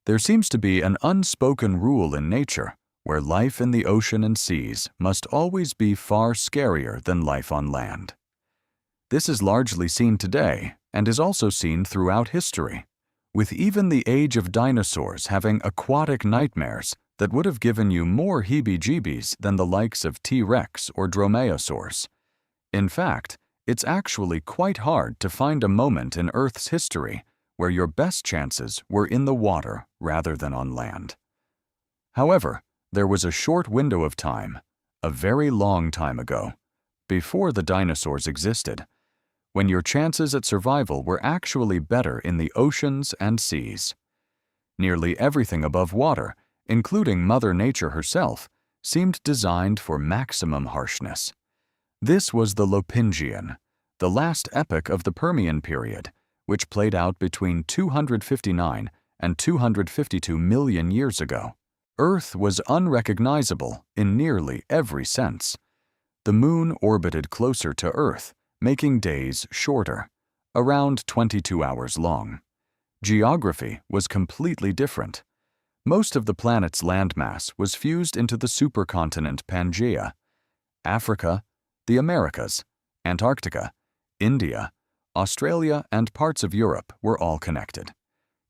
There seems to be an unspoken rule in nature where life in the ocean and seas must always be far scarier than life on land. This is largely seen today and is also seen throughout history, with even the age of dinosaurs having aquatic nightmares that would have given you more heebie-jeebies than the likes of T-Rex or dromaeosaurs. In fact, it's actually quite hard to find a moment in Earth's history where your best chances were in the water rather than on land. However, there was a short window of time, a very long time ago, before the dinosaurs existed, when your chances at survival were actually better in the oceans and seas. Nearly everything above water, including Mother Nature herself, seemed designed for maximum harshness. This was the Lopingian, the last epoch of the Permian period, which played out between 259 and 252 million years ago. Earth was unrecognizable in nearly every sense. The Moon orbited closer to Earth, making days shorter, around 22 hours long. Geography was completely different. Most of the planet's landmass was fused into the supercontinent Pangaea. Africa, the Americas, Antarctica, India, Australia, and parts of Europe were all connected.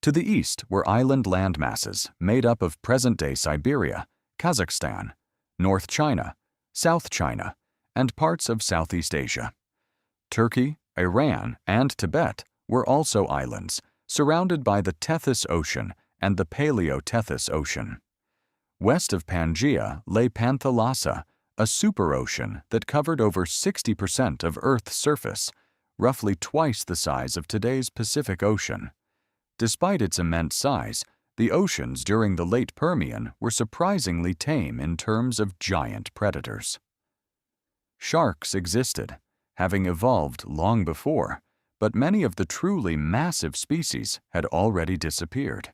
To the east were island landmasses made up of present-day Siberia, Kazakhstan, North China, South China, and parts of Southeast Asia. Turkey, Iran, and Tibet were also islands, surrounded by the Tethys Ocean and the Paleo-Tethys Ocean. West of Pangaea lay Panthalassa, a superocean that covered over 60% of Earth's surface, roughly twice the size of today's Pacific Ocean. Despite its immense size, the oceans during the late Permian were surprisingly tame in terms of giant predators. Sharks existed, having evolved long before, but many of the truly massive species had already disappeared.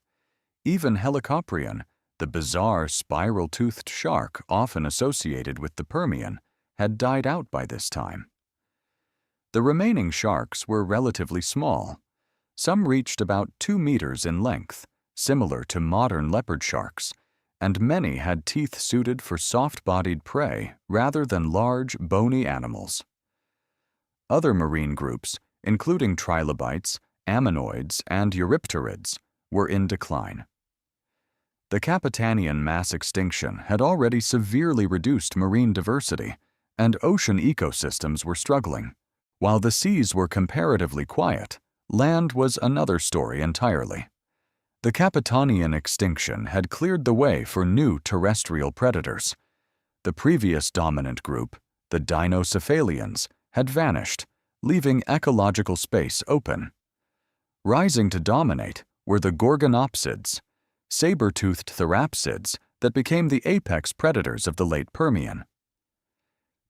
Even Helicoprion, the bizarre spiral-toothed shark often associated with the Permian, had died out by this time. The remaining sharks were relatively small. Some reached about 2 meters in length, similar to modern leopard sharks, and many had teeth suited for soft-bodied prey rather than large, bony animals. Other marine groups, including trilobites, ammonoids, and eurypterids, were in decline. The Capitanian mass extinction had already severely reduced marine diversity, and ocean ecosystems were struggling. While the seas were comparatively quiet, land was another story entirely. The Capitanian extinction had cleared the way for new terrestrial predators. The previous dominant group, the dinocephalians, had vanished, leaving ecological space open. Rising to dominate were the gorgonopsids, saber-toothed therapsids that became the apex predators of the late Permian.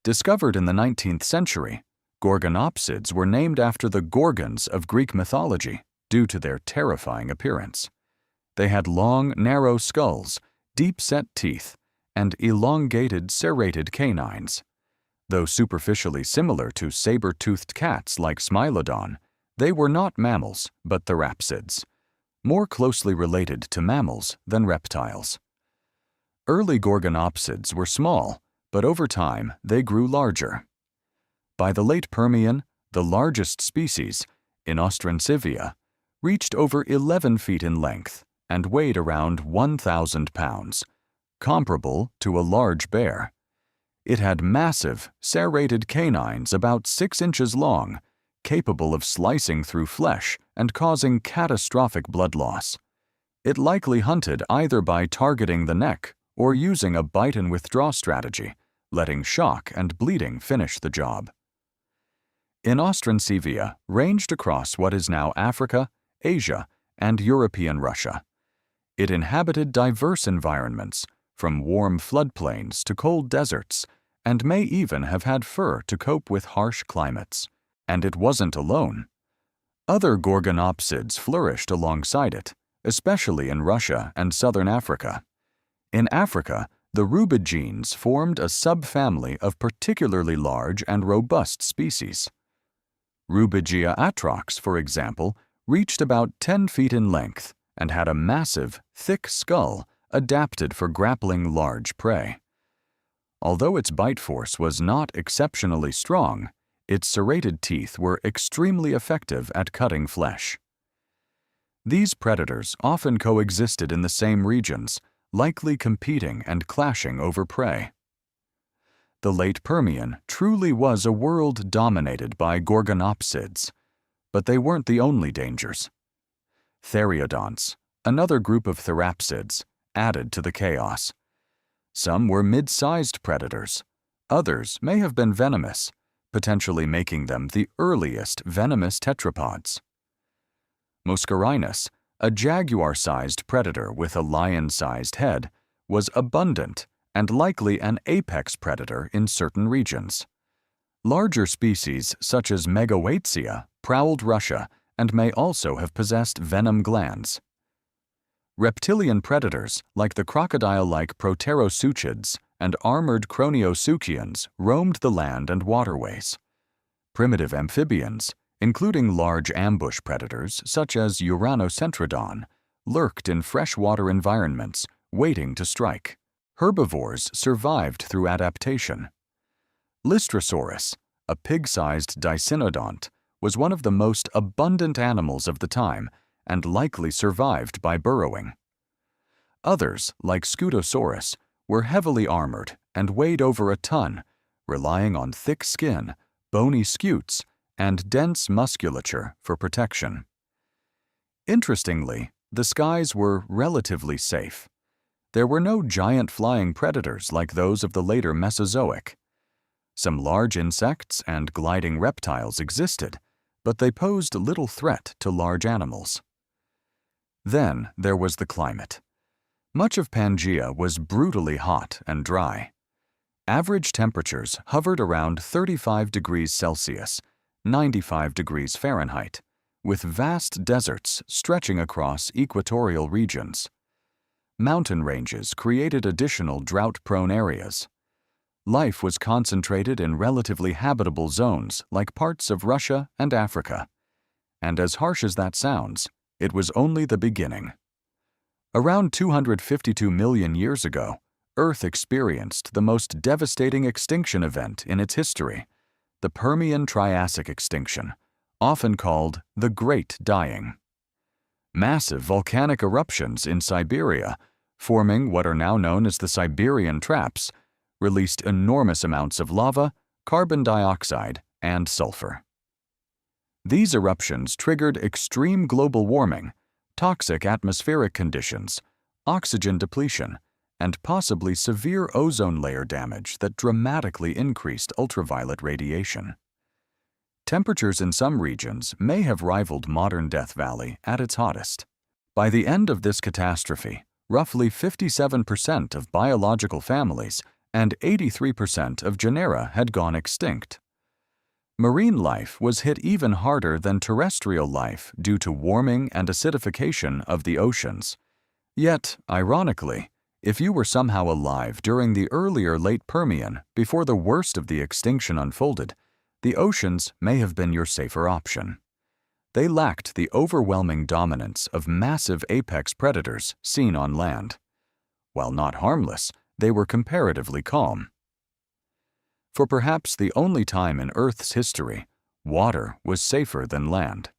Discovered in the 19th century, gorgonopsids were named after the Gorgons of Greek mythology due to their terrifying appearance. They had long, narrow skulls, deep-set teeth, and elongated, serrated canines. Though superficially similar to saber-toothed cats like Smilodon, they were not mammals but therapsids, more closely related to mammals than reptiles. Early gorgonopsids were small, but over time they grew larger. By the late Permian, the largest species, Inostrancivia, reached over 11 feet in length and weighed around 1,000 pounds, comparable to a large bear. It had massive, serrated canines about 6 inches long, capable of slicing through flesh and causing catastrophic blood loss. It likely hunted either by targeting the neck or using a bite-and-withdraw strategy, letting shock and bleeding finish the job. Inostrancivia ranged across what is now Africa, Asia, and European Russia. It inhabited diverse environments, from warm floodplains to cold deserts, and may even have had fur to cope with harsh climates. And it wasn't alone. Other gorgonopsids flourished alongside it, especially in Russia and southern Africa. In Africa, the rubidgenes formed a subfamily of particularly large and robust species. Rubigia atrox, for example, reached about 10 feet in length and had a massive, thick skull adapted for grappling large prey. Although its bite force was not exceptionally strong, its serrated teeth were extremely effective at cutting flesh. These predators often coexisted in the same regions, likely competing and clashing over prey. The late Permian truly was a world dominated by gorgonopsids, but they weren't the only dangers. Theriodonts, another group of therapsids, added to the chaos. Some were mid-sized predators. Others may have been venomous, potentially making them the earliest venomous tetrapods. Muscarinus, a jaguar-sized predator with a lion-sized head, was abundant and likely an apex predator in certain regions. Larger species such as Megawaitsia prowled Russia and may also have possessed venom glands. Reptilian predators like the crocodile-like Proterosuchids and armored Croniosuchians roamed the land and waterways. Primitive amphibians, including large ambush predators such as Uranosentrodon, lurked in freshwater environments, waiting to strike. Herbivores survived through adaptation. Lystrosaurus, a pig-sized dicynodont, was one of the most abundant animals of the time and likely survived by burrowing. Others, like Scutosaurus, were heavily armored and weighed over a ton, relying on thick skin, bony scutes, and dense musculature for protection. Interestingly, the skies were relatively safe. There were no giant flying predators like those of the later Mesozoic. Some large insects and gliding reptiles existed, but they posed little threat to large animals. Then there was the climate. Much of Pangaea was brutally hot and dry. Average temperatures hovered around 35 degrees Celsius, 95 degrees Fahrenheit, with vast deserts stretching across equatorial regions. Mountain ranges created additional drought-prone areas. Life was concentrated in relatively habitable zones like parts of Russia and Africa. And as harsh as that sounds, it was only the beginning. Around 252 million years ago, Earth experienced the most devastating extinction event in its history, the Permian-Triassic extinction, often called the Great Dying. Massive volcanic eruptions in Siberia, forming what are now known as the Siberian Traps, released enormous amounts of lava, carbon dioxide, and sulfur. These eruptions triggered extreme global warming, toxic atmospheric conditions, oxygen depletion, and possibly severe ozone layer damage that dramatically increased ultraviolet radiation. Temperatures in some regions may have rivaled modern Death Valley at its hottest. By the end of this catastrophe, roughly 57% of biological families and 83% of genera had gone extinct. Marine life was hit even harder than terrestrial life due to warming and acidification of the oceans. Yet, ironically, if you were somehow alive during the earlier late Permian before the worst of the extinction unfolded, the oceans may have been your safer option. They lacked the overwhelming dominance of massive apex predators seen on land. While not harmless, they were comparatively calm. For perhaps the only time in Earth's history, water was safer than land.